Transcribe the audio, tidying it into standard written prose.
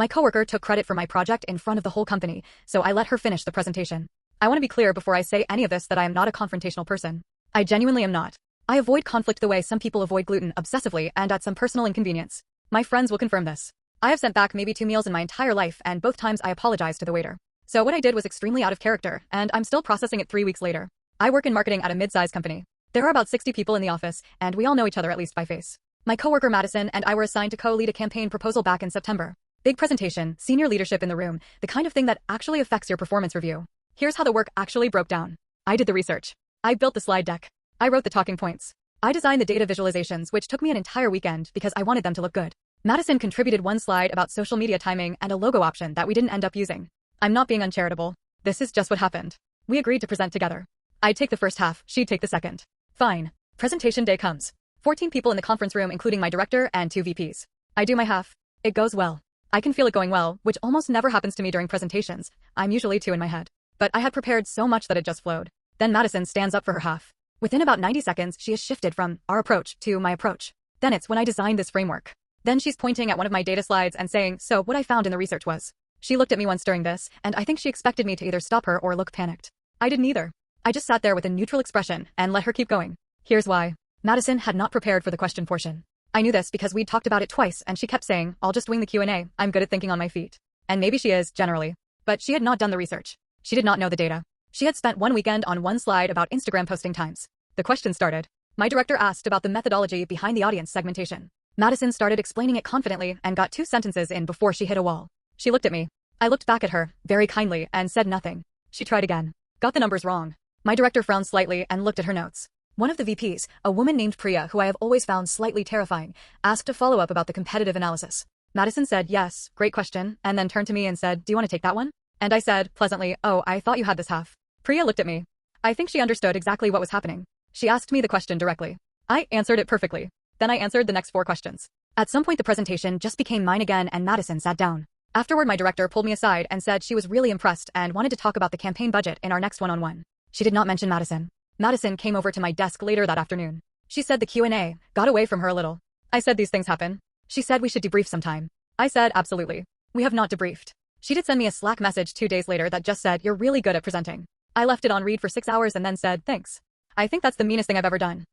My coworker took credit for my project in front of the whole company, so I let her finish the presentation. I want to be clear before I say any of this that I am not a confrontational person. I genuinely am not. I avoid conflict the way some people avoid gluten obsessively and at some personal inconvenience. My friends will confirm this. I have sent back maybe 2 meals in my entire life, and both times I apologized to the waiter. So what I did was extremely out of character, and I'm still processing it 3 weeks later. I work in marketing at a mid-sized company. There are about 60 people in the office, and we all know each other at least by face. My coworker Madison and I were assigned to co-lead a campaign proposal back in September. Big presentation, senior leadership in the room, the kind of thing that actually affects your performance review. Here's how the work actually broke down. I did the research. I built the slide deck. I wrote the talking points. I designed the data visualizations, which took me an entire weekend because I wanted them to look good. Madison contributed one slide about social media timing and a logo option that we didn't end up using. I'm not being uncharitable. This is just what happened. We agreed to present together. I'd take the first half, she'd take the second. Fine. Presentation day comes. 14 people in the conference room including my director and 2 VPs. I do my half. It goes well. I can feel it going well, which almost never happens to me during presentations. I'm usually 2 in my head. But I had prepared so much that it just flowed. Then Madison stands up for her half. Within about 90 seconds, she has shifted from our approach to my approach. Then it's when I designed this framework. Then she's pointing at one of my data slides and saying, so what I found in the research was. She looked at me once during this, and I think she expected me to either stop her or look panicked. I didn't either. I just sat there with a neutral expression and let her keep going. Here's why. Madison had not prepared for the question portion. I knew this because we'd talked about it twice and she kept saying, I'll just wing the Q&A, I'm good at thinking on my feet. And maybe she is, generally. But she had not done the research. She did not know the data. She had spent one weekend on one slide about Instagram posting times. The question started. My director asked about the methodology behind the audience segmentation. Madison started explaining it confidently and got 2 sentences in before she hit a wall. She looked at me. I looked back at her, very kindly, and said nothing. She tried again. Got the numbers wrong. My director frowned slightly and looked at her notes. One of the VPs, a woman named Priya who I have always found slightly terrifying, asked a follow-up about the competitive analysis. Madison said, yes, great question, and then turned to me and said, do you want to take that one? And I said, pleasantly, oh, I thought you had this half. Priya looked at me. I think she understood exactly what was happening. She asked me the question directly. I answered it perfectly. Then I answered the next 4 questions. At some point the presentation just became mine again and Madison sat down. Afterward my director pulled me aside and said she was really impressed and wanted to talk about the campaign budget in our next one-on-one. She did not mention Madison. Madison came over to my desk later that afternoon. She said the Q&A got away from her a little. I said these things happen. She said we should debrief sometime. I said absolutely. We have not debriefed. She did send me a Slack message 2 days later that just said you're really good at presenting. I left it on read for 6 hours and then said thanks. I think that's the meanest thing I've ever done.